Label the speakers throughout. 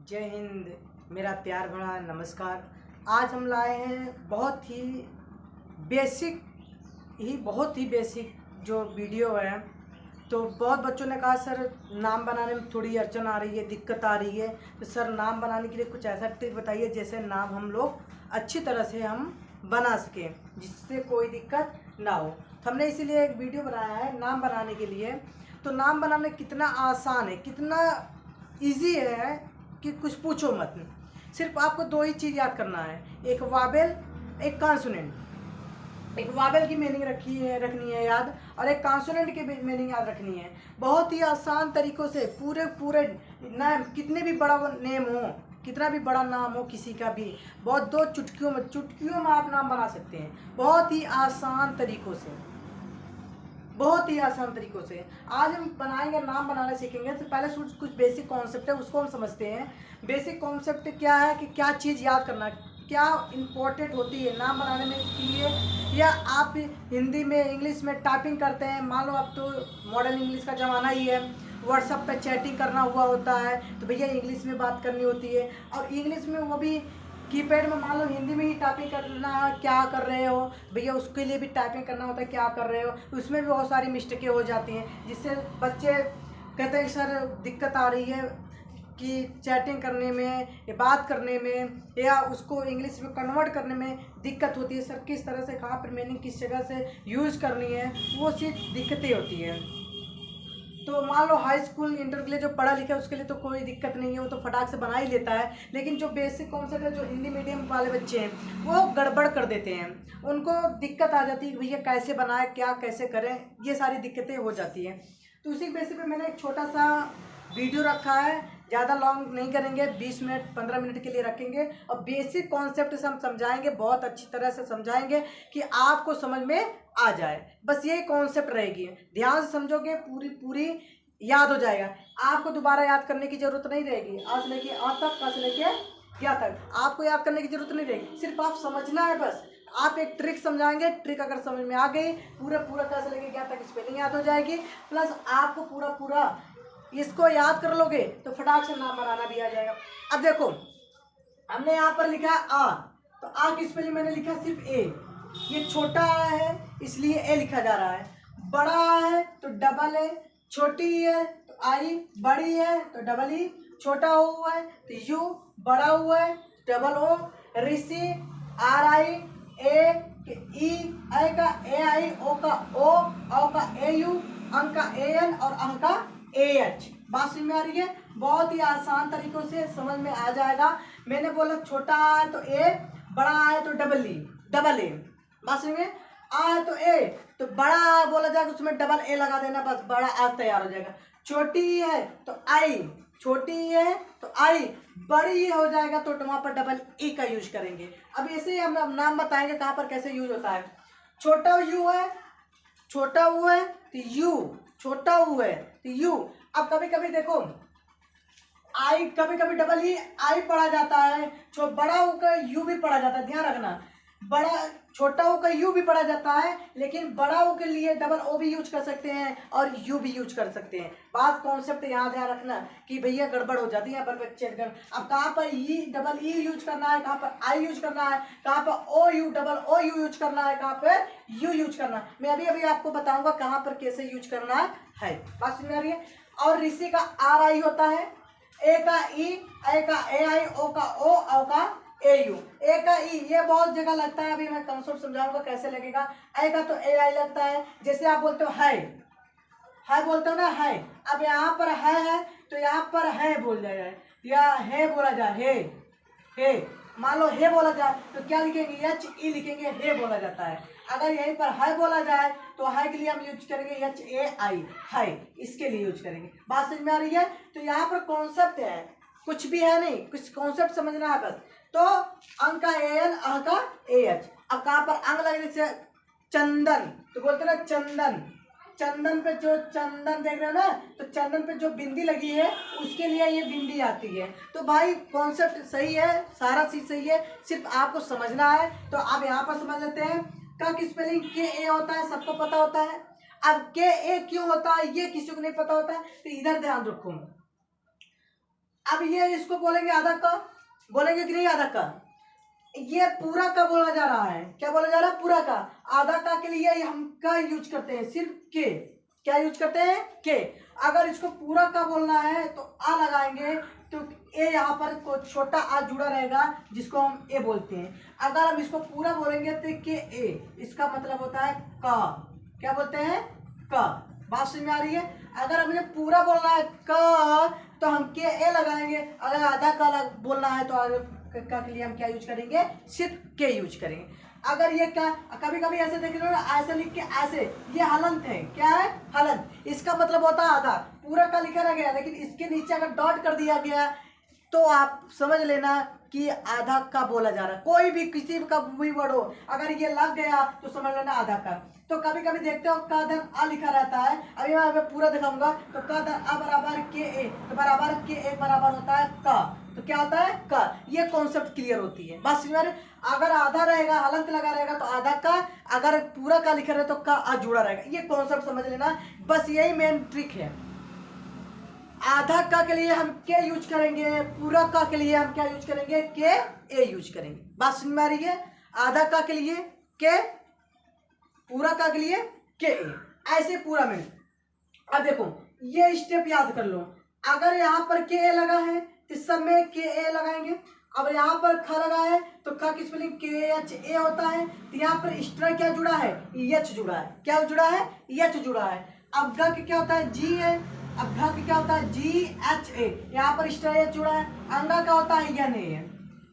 Speaker 1: जय हिंद। मेरा प्यार भरा नमस्कार। आज हम लाए हैं बहुत ही बेसिक जो वीडियो है। तो बहुत बच्चों ने कहा सर नाम बनाने में थोड़ी अड़चन आ रही है, दिक्कत आ रही है, तो सर नाम बनाने के लिए कुछ ऐसा ट्रिक बताइए जैसे नाम हम लोग अच्छी तरह से हम बना सकें जिससे कोई दिक्कत ना हो। तो हमने इसीलिए एक वीडियो बनाया है नाम बनाने के लिए। तो नाम बनाना कितना आसान है, कितना इजी है कि कुछ पूछो मत। सिर्फ आपको दो ही चीज़ याद करना है, एक वावेल, एक कॉन्सोनेंट। एक वावेल की मीनिंग रखनी है याद, और एक कॉन्सोनेंट की मीनिंग याद रखनी है। बहुत ही आसान तरीक़ों से पूरे नाम, कितने भी बड़ा नेम हो, कितना भी बड़ा नाम हो किसी का भी, बहुत दो चुटकियों में आप नाम बना सकते हैं। बहुत ही आसान तरीक़ों से आज हम बनाएंगे, नाम बनाना सीखेंगे। तो पहले कुछ बेसिक कॉन्सेप्ट है उसको हम समझते हैं। बेसिक कॉन्सेप्ट क्या है कि क्या चीज़ याद करना है, क्या इम्पोर्टेंट होती है नाम बनाने में के लिए। या आप हिंदी में इंग्लिश में टाइपिंग करते हैं, मान लो अब तो मॉडर्न इंग्लिश का ज़माना ही है, व्हाट्सएप पे चैटिंग करना हुआ होता है, तो भैया इंग्लिश में बात करनी होती है। और इंग्लिश में वो भी कीपैड में, मान लो हिंदी में ही टाइपिंग करना, क्या कर रहे हो भैया, उसके लिए भी टाइपिंग करना होता है, क्या कर रहे हो, उसमें भी बहुत सारी मिस्टेकें हो जाती हैं, जिससे बच्चे कहते हैं सर दिक्कत आ रही है कि चैटिंग करने में या बात करने में या उसको इंग्लिश में कन्वर्ट करने में दिक्कत होती है। सर किस तरह से, कहाँ पर मीनिंग किस जगह से यूज़ करनी है, वो चीज़ दिक्कतें होती हैं। तो मान लो हाई स्कूल इंटर के लिए जो पढ़ा लिखा है उसके लिए तो कोई दिक्कत नहीं है, वो तो फटाक से बना ही लेता है। लेकिन जो बेसिक कॉन्सेप्ट है, जो हिंदी मीडियम वाले बच्चे हैं वो गड़बड़ कर देते हैं, उनको दिक्कत आ जाती है कि भैया कैसे बनाए, क्या कैसे करें, ये सारी दिक्कतें हो जाती हैं। तो उसी बेसिस पे मैंने एक छोटा सा वीडियो रखा है, ज़्यादा लॉन्ग नहीं करेंगे, 20 मिनट 15 मिनट के लिए रखेंगे और बेसिक कॉन्सेप्ट से हम समझाएंगे, बहुत अच्छी तरह से समझाएंगे कि आपको समझ में आ जाए। बस यही कॉन्सेप्ट रहेगी, ध्यान से समझोगे पूरी याद हो जाएगा। आपको दोबारा याद करने की जरूरत नहीं रहेगी। आज से लेके आ तक, आज से लेके क्या तक आपको याद करने की जरूरत नहीं रहेगी, सिर्फ आप समझना है बस। आप एक ट्रिक समझाएंगे, ट्रिक अगर समझ में आ गई, पूरा क्या से लेके क्या तक स्पेलिंग याद हो जाएगी, प्लस आपको पूरा इसको याद कर लोगे तो फटाक से नाम बनाना भी आ जाएगा। अब देखो हमने यहाँ पर लिखा है आ, तो आ की स्पेलिंग मैंने लिखा सिर्फ ए। ये छोटा है इसलिए ए लिखा जा रहा है, बड़ा है तो डबल ए, छोटी है तो आई, बड़ी है तो डबल ई, छोटा हुआ है तो यू, बड़ा हुआ है डबल ओ, ऋषि आर आई, ए ई, आई का ए आई, ओ का ओ का ए यू, अंक का ए एन और अंक का ए एच। बात समझ में आ रही है? बहुत ही आसान तरीकों से समझ में आ जाएगा। मैंने बोला छोटा है तो ए, बड़ा है तो डबल ए। बात समझ में आ है तो ए, तो बड़ा बोला जाएगा उसमें डबल ए लगा देना, बस बड़ा आज तैयार हो जाएगा। छोटी है तो आई, बड़ी हो जाएगा तो वहां पर डबल ई का यूज करेंगे। अब ऐसे ही हम नाम बताएंगे कहाँ पर कैसे यूज होता है। छोटा यू है तो यू, छोटा यू है तो यू। अब कभी कभी देखो आई, कभी कभी डबल ई आई पढ़ा जाता है, बड़ा ऊ का यू भी पढ़ा जाता है, ध्यान रखना। छोटा ऊ का यू भी पढ़ा जाता है, लेकिन बड़ा ऊ के लिए डबल ओ भी यूज कर सकते हैं और यू भी यूज कर सकते हैं। बात कॉन्सेप्ट यहाँ ध्यान रखना कि भैया गड़बड़ हो जाती है यहाँ पर बच्चे। अब कहाँ पर ई डबल ई यूज करना है, कहाँ पर आई यूज करना है, कहाँ पर O U double O U use करना है, कहाँ पर यू यूज करना है, मैं अभी आपको बताऊंगा कहाँ पर कैसे यूज करना है। बात समझ में आ रही है? और ऋषि का आर आई होता है, ए का ई, ए का ए आई, ओ का ओ का ए यू। ए का ई ये बहुत जगह लगता है, अभी मैं कंसेप्ट समझाऊंगा कैसे लगेगा। ए का तो ए आई लगता है, जैसे आप बोलते हो है बोलते हो ना है। अब यहाँ पर है तो यहाँ पर है बोल जाएगा, या है बोला जाए, हे मान लो हे बोला जाए तो क्या लिखेंगे, एच ई लिखेंगे, हे बोला जाता है। अगर यहीं पर है बोला जाए तो है के लिए हम यूज करेंगे एच ए आई, है, इसके लिए यूज करेंगे। बात समझ में आ रही है? तो यहाँ पर कॉन्सेप्ट है, कुछ भी है नहीं, कुछ कॉन्सेप्ट समझना है बस। तो अंक का ए एन, अंक का ए एच। अब कहाँ पर अंक लगने से चंदन, तो बोलते ना चंदन पे जो चंदन देख रहे हो ना, तो चंदन पे जो बिंदी लगी है उसके लिए ये बिंदी आती है। तो भाई कॉन्सेप्ट सही है, सारा चीज सही है, सिर्फ आपको समझना है। तो आप यहाँ पर समझ लेते हैं का की स्पेलिंग के ए होता है, सबको पता होता है। अब के ए क्यों होता है ये किसी को नहीं पता होता है, तो इधर ध्यान रखो। अब ये इसको बोलेंगे आधा क, बोलेंगे कि नहीं आधा क। ये पूरा का बोला जा रहा है, क्या बोला जा रहा है, पूरा का। आधा का के लिए हम का यूज करते हैं, सिर्फ के, क्या यूज करते हैं, के। अगर इसको पूरा का बोलना है तो आ लगाएंगे, तो ए यहाँ पर छोटा आ जुड़ा रहेगा जिसको हम ए बोलते हैं। अगर हम इसको पूरा बोलेंगे तो के ए, इसका मतलब होता है का, क्या बोलते हैं, का। बात समझ में आ रही है। अगर हमें पूरा बोलना है का तो हम के ए लगाएंगे, अगर आधा का बोलना है तो आधा का के लिए हम क्या यूज करेंगे, सिर्फ के यूज करेंगे। अगर ये क्या, कभी कभी ऐसे देख लो ऐसे लिख के ऐसे, ये हलंत है, क्या है, हलंत। इसका मतलब होता है आधा, पूरा का लिखा रह गया, लेकिन इसके नीचे अगर डॉट कर दिया गया तो आप समझ लेना कि आधा का बोला जा रहा है। कोई भी किसी का भी वर्ड हो, अगर ये लग गया तो समझ लेना आधा का। तो कभी कभी देखते हो का धन आ लिखा रहता है, अभी मैं पूरा दिखाऊंगा। तो का धन आ बराबर के ए, तो बराबर के ए बराबर होता है का, तो क्या होता है का। ये कॉन्सेप्ट क्लियर होती है बस यार। अगर आधा रहेगा, हलंत लगा रहेगा तो आधा का, अगर पूरा का लिखा रहे तो का आ जुड़ा रहेगा। ये कॉन्सेप्ट समझ लेना, बस यही मेन ट्रिक है। आधा का के लिए हम के यूज करेंगे, पूरा का के लिए हम क्या यूज करेंगे, के ए यूज करेंगे। बात समझ में आ रही है। आधा का के लिए के, पूरा का के लिए के ए, ऐसे पूरा में। अब देखो ये स्टेप याद कर लो। अगर यहाँ पर के ए लगा है तो सब में के ए लगाएंगे। अब यहाँ पर ख लगा है तो ख की स्पेलिंग के एच ए होता है। तो यहाँ पर एक्स्ट्रा क्या जुड़ा है, एच जुड़ा है, क्या जुड़ा है, एच जुड़ा है। अब ग के क्या होता है, जी है। अब घ के क्या होता है, जी एच ए, यहाँ पर एक्स्ट्रा एच जुड़ा है। अंगा का होता है यन ए।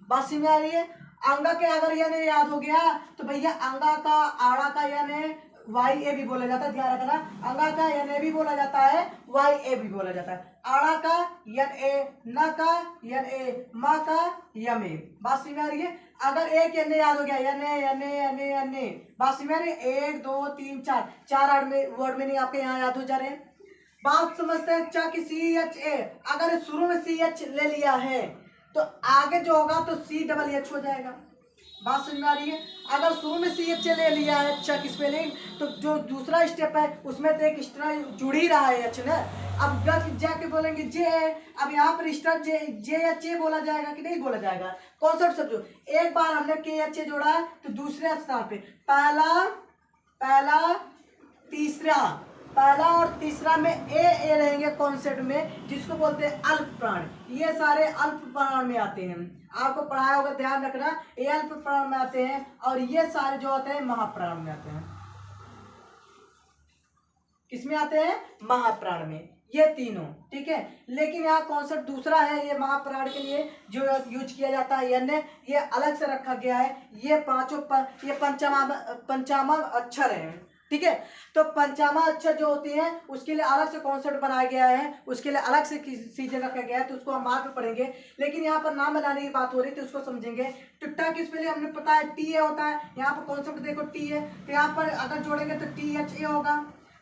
Speaker 1: बात समझ में आ रही है। अंगा के अगर यन ए याद हो गया तो भैया अंगा का आड़ा का यन ए वाई ए भी बोला जाता है, ध्यान रखना। अंगा का यन ए भी बोला जाता है, वाई ए भी बोला जाता है। आड़ा का यन ए, न का यन ए, मा का यम ए। बात समझ में आ रही है। अगर एक यन ए याद हो गया, यन ए यन ए यन ए यन ए, बात समझ में आ रही है। 1 2 3 4, 4 वर्ड में नहीं आपके यहाँ याद हो जा रहे हैं। बात समझते हैं। च की सी एच ए, अगर शुरू में सी एच ले लिया है तो आगे जो होगा तो सी डबल एच हो जाएगा। बात समझ में आ रही है। अगर शुरू में सी एच ले लिया है च की स्पेलिंग, तो जो दूसरा स्टेप है उसमें तो एक एक्स्ट्रा जुड़ ही रहा है एच ना। अब जाके बोलेंगे जे, अब यहाँ पर एक्स्ट्रा जे एच ए बोला जाएगा कि नहीं बोला जाएगा, कॉन्सेप्ट समझो। एक बार हमने के एच ए जोड़ा तो दूसरे स्थान पे पहला तीसरा, पहला और तीसरा में ए रहेंगे कॉन्सेप्ट में, जिसको बोलते हैं अल्प प्राण। ये सारे अल्प प्राण में आते हैं, आपको पढ़ाया होगा, ध्यान रखना। ये अल्प प्राण में आते हैं और ये सारे जो आते हैं महाप्राण में आते हैं। किसमें आते हैं, महाप्राण में, ये तीनों, ठीक है। लेकिन यहाँ कॉन्सेप्ट दूसरा है। ये महाप्राण के लिए जो यूज किया जाता है यन, ये अलग से रखा गया है। ये पांचों ये पंचामा अक्षर है, ठीक है। तो पंचामा अक्षर जो होती हैं उसके लिए अलग से कॉन्सेप्ट बनाया गया है, उसके लिए अलग से चीजें रखा गया है, तो उसको हम बाद में पढ़ेंगे। लेकिन यहाँ पर नाम बनाने की बात हो रही है तो उसको समझेंगे। तो ट की स्पेलिंग हमने पता है टी ए होता है। यहाँ पर कॉन्सेप्ट देखो टी है, तो यहाँ पर अगर जोड़ेंगे तो टी एच ए होगा।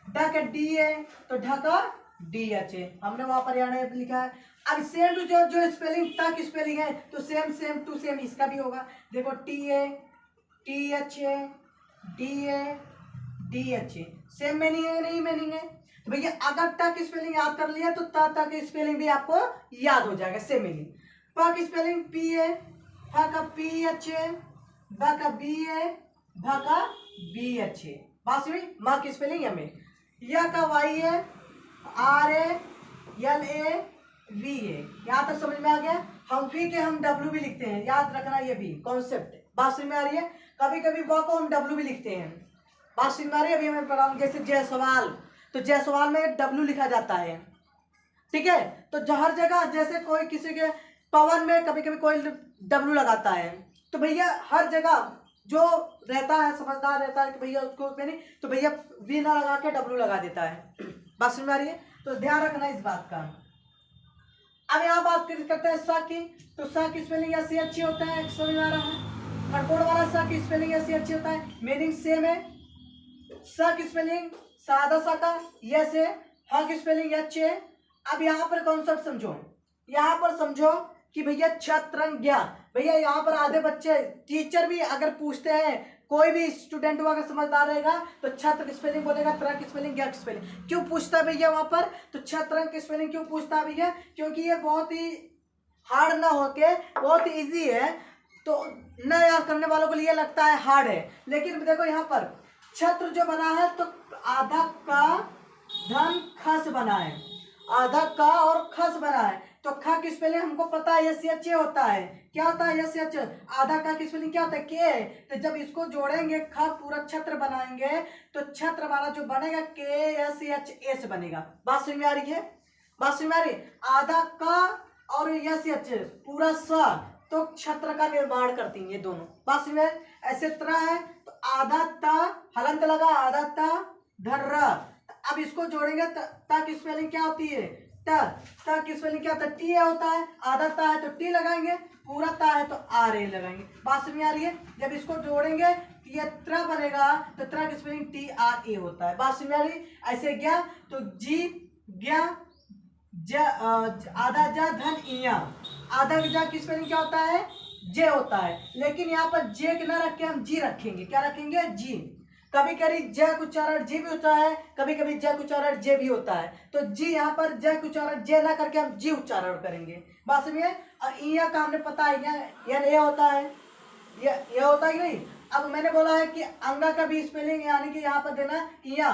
Speaker 1: ढ का डी है तो ढ का डी एच ए, हमने वहां पर यहाँ लिखा है। अब सेम टू जो स्पेलिंग ट की स्पेलिंग है तो सेम टू सेम इसका भी होगा। देखो T A, T H A, D A, D H A, same meaning है, नहीं मीनिंग है। तो भैया अगर ट की स्पेलिंग याद कर लिया तो त की स्पेलिंग भी आपको याद हो जाएगा, सेम मीनिंग। प की स्पेलिंग पी ए, फ का पी एच ए, ब का बी ए, भ का बी एच ए। बात समझ। माँ की स्पेलिंग एम ए, या का Y A, R A, L A, V A. यहाँ तक समझ में आ गया। हम फी के हम डब्ल्यू भी लिखते हैं, याद रखना, ये भी कॉन्सेप्ट। बात समझ में आ रही है। कभी कभी व को हम डब्ल्यू भी लिखते हैं। बात समझ में आ रही है। अभी हमें पढ़ाऊंगा जैसे जायसवाल, तो जायसवाल में डब्ल्यू लिखा जाता है, ठीक है। तो हर जगह जैसे कोई किसी के पवन में कभी कभी कोई डब्ल्यू लगाता है, तो भैया हर जगह जो रहता है समझदार रहता है कि भैया उसको नहीं, तो भैया वी ना लगा के डब्ल्यू लगा देता है। बात समझ में आ रही है। तो ध्यान रखना इस बात का। अब यहाँ बात करते हैं सा की, तो सा की स्पेलिंग ऐसी अच्छी होता है, समझ में आ रहा है। खड़कोड़ वाला सा की स्पेलिंग ऐसी अच्छी होता है, मीनिंग सेम है। सा की स्पेलिंग सादा सा का यस है, हा की स्पेलिंग एच है। अब यहाँ पर कॉन्सेप्ट समझो, यहाँ पर समझो कि भैया छत्रंज्ञा। भैया यहाँ पर आधे बच्चे, टीचर भी अगर पूछते हैं, कोई भी स्टूडेंट अगर समझदार रहेगा तो छत्र की स्पेलिंग बोलेगा, तरह की स्पेलिंग, ज्ञा की स्पेलिंग। क्यों पूछता है भैया वहाँ पर, तो छत्रंग की स्पेलिंग क्यों पूछता है भैया, क्योंकि ये बहुत ही हार्ड ना होके बहुत इजी है, तो न याद करने वालों को लिए लगता है हार्ड है, लेकिन देखो यहाँ पर छत्र जो बना है तो आधा का धन खस बना है, आधा का और खस बना है, तो ख की स्पेलिंग हमको पता है यस एच ए होता है। क्या होता है यस एच, आधा का की स्पेलिंग क्या होता है के। तो जब इसको जोड़ेंगे ख पूरा छत्र बनाएंगे तो छत्र हमारा जो बनेगा के एस एच एस बनेगा। बात समझ में आ रही है, बात समझ में आ रही है। आधा का और यस एच पूरा स तो छत्र का निर्माण करती हैं ये दोनों। बात समझ में, ऐसे तरह है तो आधा ता हलंत लगा, आधा ता धर्रा। अब इसको जोड़ेंगे ता की स्पेलिंग क्या होती है ता की स्पेलिंग क्या होता है टी होता है, आधा ता है तो टी लगाएंगे, पूरा ता है तो आर ए लगाएंगे। बात समझ में आ रही है। जब इसको जोड़ेंगे ये त्रा बनेगा तो त्रा की स्पेलिंग टी आर ए होता है। बात समझ में आ रही। ऐसे गया तो जी गया आधा जा धन इया, आधा जा की स्पेलिंग क्या होता है जे होता है, लेकिन यहाँ पर जे के ना रख के हम जी रखेंगे। क्या रखेंगे जी। कभी कभी ज का उच्चारण जी भी होता है, कभी कभी ज का उच्चारण जे भी होता है, तो जी यहाँ पर ज का उच्चारण जे ना करके हम जी उच्चारण करेंगे। बात समझिए। और इया का हमने पता है ये होता है, ये होता है नहीं। अब मैंने बोला है कि अंगा का भी स्पेलिंग यानी कि यहाँ पर देना इया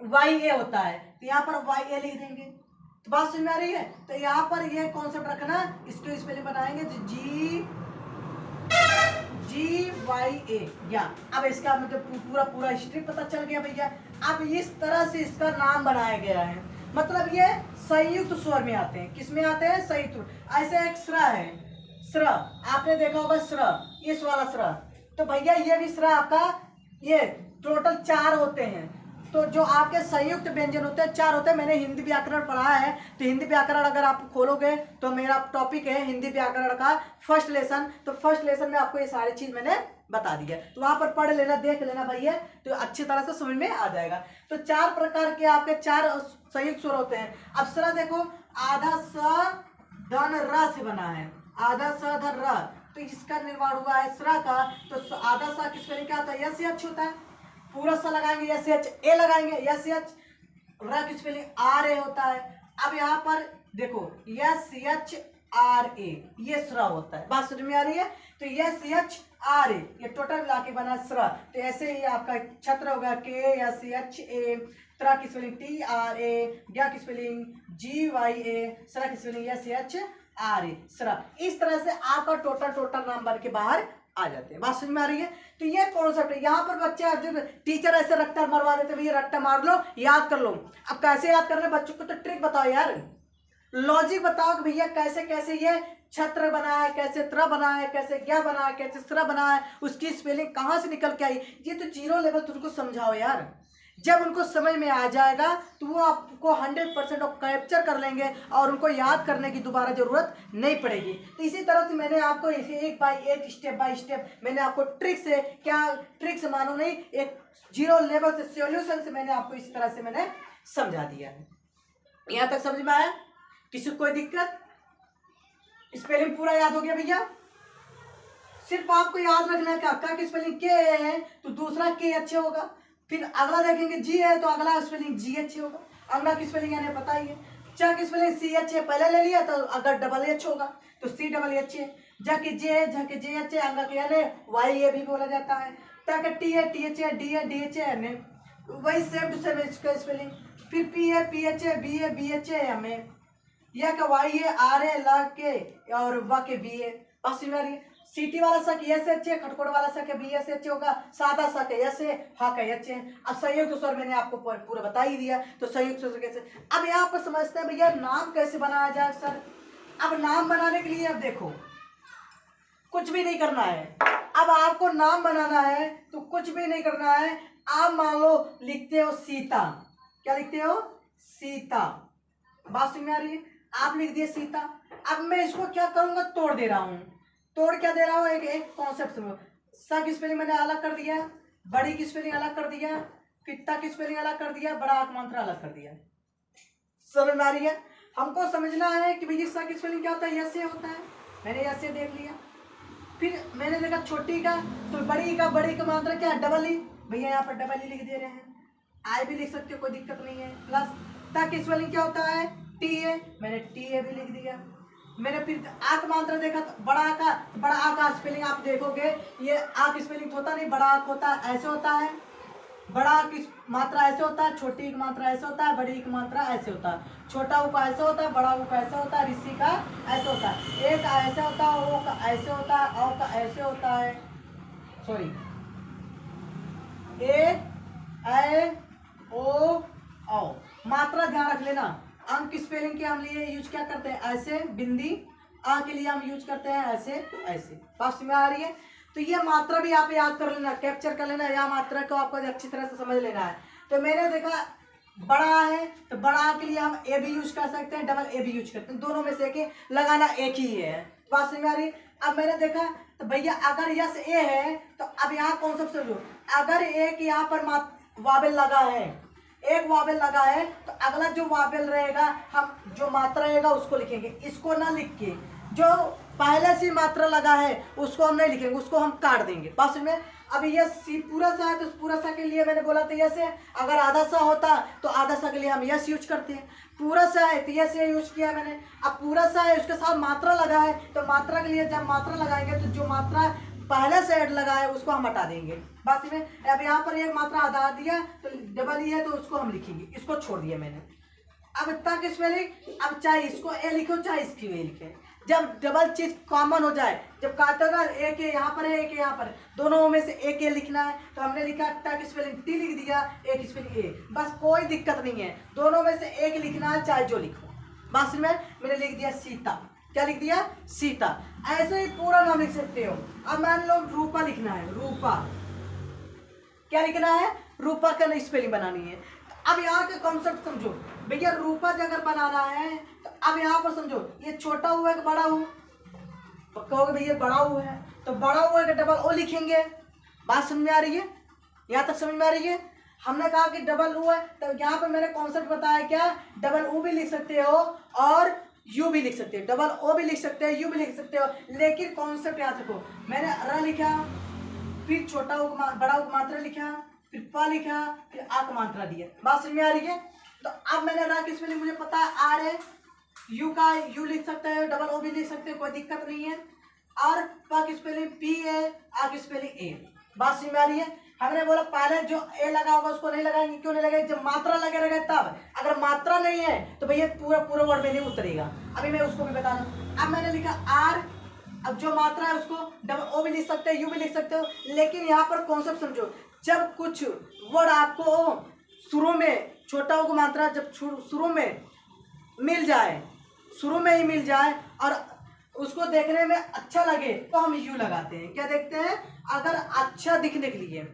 Speaker 1: वाई ए होता है, तो यहाँ पर वाई ए लिख देंगे। तो बात समझ में आ रही है। तो यहाँ पर ये कॉन्सेप्ट रखना, इसके स्पेलिंग बनाएंगे तो जी वाई ए या। अब इसका मतलब पूरा हिस्ट्री पता चल गया भैया। अब इस तरह से इसका नाम बनाया गया है, मतलब ये संयुक्त स्वर में आते हैं। किस में आते हैं संयुक्त। ऐसे एक स्र है, स्र आपने देखा होगा स्र, इस वाला स्र, तो भैया ये भी स्र आपका, ये टोटल 4 होते हैं। तो जो आपके संयुक्त व्यंजन होते हैं 4 होते हैं। मैंने हिंदी व्याकरण पढ़ा है, तो हिंदी व्याकरण अगर आप खोलोगे तो मेरा टॉपिक है हिंदी व्याकरण का फर्स्ट लेसन, तो फर्स्ट लेसन में आपको ये सारी चीज मैंने बता दी है, तो वहां पर पढ़ लेना, देख लेना भैया, तो अच्छी तरह से समझ में आ जाएगा। तो 4 प्रकार के आपके 4 संयुक्त स्वर होते हैं। अब स्र देखो आधा स धन र से बना है, आधा स धन र, तो इसका निर्माण हुआ है स्र का। तो आधा स की स्पेलिंग क्या होता है यस एच होता है, पूरा सा लगाएंगे यस एच ए लगाएंगे, यस एच र की स्पेलिंग आर ए होता है। अब यहाँ पर देखो यस एच आर ए ये स्र होता है। बात समझ में आ रही है। तो यस एच आर ए ये टोटल मिला के बना स्र, तो ऐसे ही आपका छत्र होगा के एस एच ए, त्रा की स्पेलिंग टी आर ए, ज्ञा की स्पेलिंग जी वाई ए, स्र की spelling yes H R A स्र। इस तरह से आपका टोटल नाम बन के बाहर आ जाते हैं। बात समझ में आ रही है। तो ये कॉन्सेप्ट है। यहाँ पर बच्चे जब टीचर ऐसे रट्टा मरवा देते भैया रट्टा मार लो याद कर लो। अब कैसे याद करना बच्चों को, तो ट्रिक बताओ यार, लॉजिक बताओ कि भैया कैसे कैसे ये छत्र बना है, कैसे त्र बना है, कैसे ज्ञा बना है, कैसे स्र बना है, उसकी स्पेलिंग कहाँ से निकल के आई। ये तो 0 लेवल तुमको समझाओ यार। जब उनको समझ में आ जाएगा तो वो आपको 100% कैप्चर कर लेंगे और उनको याद करने की दोबारा जरूरत नहीं पड़ेगी। तो इसी तरह से मैंने आपको इसे एक बाय एक स्टेप बाय स्टेप मैंने आपको ट्रिक से, क्या ट्रिक से मानो नहीं, एक 0 लेवल से सॉल्यूशन से मैंने आपको इस तरह से मैंने समझा दिया है। यहाँ तक समझ में आया? किसी को कोई दिक्कत? स्पेलिंग पूरा याद हो गया भैया? सिर्फ आपको याद रखना है कि अक्का की स्पेलिंग के है तो दूसरा के अच्छे होगा, फिर अगला देखेंगे जी है तो अगला स्पेलिंग जी अच्छे होगा, अगला की स्पेलिंग यानी पता ही है। च की स्पेलिंग सी एच है पहले ले लिया तो अगर डबल एच होगा तो सी डबल एच है। ज के जे है, झ के जे एच है, अंगा के यानी वाई ए भी बोला जाता है। त के टी है, टी एच है, डी है, डी एच है, यानी वही सेम टू सेम इसका स्पेलिंग। फिर पी है, पी एच है, बी है, बी एच है, हमें या के वाई है, आर है, ला के और वा के बी है। बस सीटी वाला सा एस एच है, खटकोड़ वाला सा बी एस एच होगा, सादा सा एस है, हा का एच है। अब संयुक्त स्वर मैंने आपको पूरा बता ही दिया, तो संयुक्त स्वर कैसे। अब यहाँ पर समझते हैं भैया नाम कैसे बनाया जाए सर। अब नाम बनाने के लिए अब देखो कुछ भी नहीं करना है। अब आपको नाम बनाना है तो कुछ भी नहीं करना है। आप मान लो लिखते हो सीता, क्या लिखते हो सीता, बात समझ में आ रही है। आप लिख दिए सीता। अब मैं इसको क्या करूंगा, तोड़ दे रहा हूं। तोड़ क्या दे रहा हूँ, एक कॉन्सेप्ट समझो। स की स्पेलिंग मैंने अलग कर दिया, बड़ी की स्पेलिंग अलग कर दिया, पिता की स्पेलिंग अलग कर दिया, बड़ा आत्मांतर अलग कर दिया। समझ में आ रही है। हमको समझना है कि भैया स की स्पेलिंग क्या होता है, यसे होता है, मैंने यसे देख लिया। फिर मैंने देखा छोटी का तो बड़ी का मात्रा क्या है, डबल ई, भैया यहाँ पर डबल ई लिख दे रहे हैं। आई भी लिख सकते हो, कोई दिक्कत नहीं है। प्लस ता की स्पेलिंग क्या होता है, टी ए, मैंने टी ए भी लिख दिया। मैंने फिर आ का मात्रा देखा तो बड़ा आ का स्पेलिंग आप देखोगे, ये आ की स्पेलिंग होता नहीं, बड़ा आ होता है, ऐसे होता है। बड़ा आ की मात्रा ऐसे होता है, छोटी ई की मात्रा ऐसे होता है, बड़ी ई की मात्रा ऐसे होता है। छोटा ऊ का ऐसे होता है, बड़ा ऊ का ऐसे होता है, ऋषि का ऐसे होता है। ए का ऐसे होता है, ओ का ऐसे होता है, औ का ऐसे होता है, सॉरी, ए ओ औ। मात्रा ध्यान रख लेना। अंक की स्पेलिंग के हम लिए यूज क्या करते हैं, ऐसे बिंदी। आ के लिए हम यूज करते हैं ऐसे ऐसे। बात में आ रही है? तो ये मात्रा भी आप याद कर लेना, कैप्चर कर लेना, या मात्रा को आपको अच्छी तरह से समझ लेना है। तो मैंने देखा बड़ा है, तो बड़ा के लिए हम ए भी यूज कर सकते हैं, डबल ए भी यूज करते हैं, दोनों में से एक लगाना एक ही है। बात समझ में आ रही? अब मैंने देखा तो भैया अगर यस ए है तो अब यहाँ कॉन्सेप्ट समझो। अगर एक यहाँ पर वावेल लगा है, एक वावेल लगा है, तो अगला जो वावेल रहेगा हम जो मात्रा रहेगा उसको लिखेंगे, इसको ना लिख के जो पहले से मात्रा लगा है उसको हम नहीं लिखेंगे, उसको हम काट देंगे। बात समझ में? अब ये सी पूरा सा है तो पूरा सा के लिए मैंने बोला था यस है। अगर आधा सा होता तो आधा सा के लिए हम यस यूज करते हैं। पूरा सा है तो यस यूज किया मैंने। अब पूरा सा है उसके साथ मात्रा लगा है, तो मात्रा के लिए जब मात्रा लगाएंगे तो जो मात्रा पहले से ऐड लगा है उसको हम हटा देंगे। बात में अब यहाँ पर एक मात्रा हटा दिया तो डबल ही है तो उसको हम लिखेंगे, इसको छोड़ दिया मैंने। अब तक इसमें लिख, अब चाहे इसको ए लिखो चाहे इसकी ए लिखे, जब डबल चीज कॉमन हो जाए, जब कहते हो ना एक यहाँ पर है एक यहाँ पर, दोनों में से एक ए लिखना है, तो हमने लिखा टक स्पेलिंग टी लिख दिया, एक स्पेलिंग ए, बस कोई दिक्कत नहीं है, दोनों में से एक लिखना है चाहे जो लिखो। बस में मैंने लिख दिया सीता। क्या लिख दिया? सीता। ऐसे ही पूरा नाम लिख सकते हो। अब मान लो रूपा लिखना है, रूपा। क्या लिखना है? रूपा का स्पेलिंग बनानी है। अब यहाँ के कॉन्सेप्ट समझो भैया, रूपा अगर बनाना है तो अब यहाँ पर समझो ये छोटा हुआ है कि बड़ा हुआ, तो कहोगे भैया बड़ा हुआ है, तो बड़ा हुआ का डबल ओ लिखेंगे। बात समझ में आ रही है? यहाँ तक समझ में आ रही है? हमने कहा कि डबल ओ है, तो यहाँ पर मैंने कॉन्सेप्ट बताया क्या, डबल ओ भी लिख सकते हो और यू भी लिख सकते हो, डबल ओ भी लिख सकते हो, यू भी लिख सकते हो, लेकिन कॉन्सेप्ट याद रखो। मैंने र लिखा, फिर छोटा ओ बड़ा ओ मात्रा लिखा, फिर पा लिखा, फिर आ का मात्रा दिया। बात समझ में आ रही है? तो अब मैंने रा की स्पेलिंग मुझे पता है आर है, यू का यू लिख सकते हो, डबल ओ भी लिख सकते हो, कोई दिक्कत नहीं है। और पा की स्पेलिंग पी है, आ की स्पेलिंग ए। बात समझ में आ रही है? हमने बोला पहले जो ए लगा होगा उसको नहीं लगाएंगे, क्यों नहीं लगाएंगे? जब मात्रा लगे रहेगा तब। अगर मात्रा नहीं है तो भैया पूरा पूरा वर्ड में नहीं उतरेगा। अभी मैं उसको भी बता दूं। अब मैंने लिखा आर, अब जो मात्रा है उसको डबल ओ भी लिख सकते हो, यू भी लिख सकते हो, लेकिन यहाँ पर कॉन्सेप्ट समझो। जब कुछ वर्ड आपको शुरू में छोटा ओ की मात्रा जब शुरू में मिल जाए, शुरू में ही मिल जाए और उसको देखने में अच्छा लगे तो हम यू लगाते हैं। क्या देखते हैं? अगर अच्छा दिखने के लिए,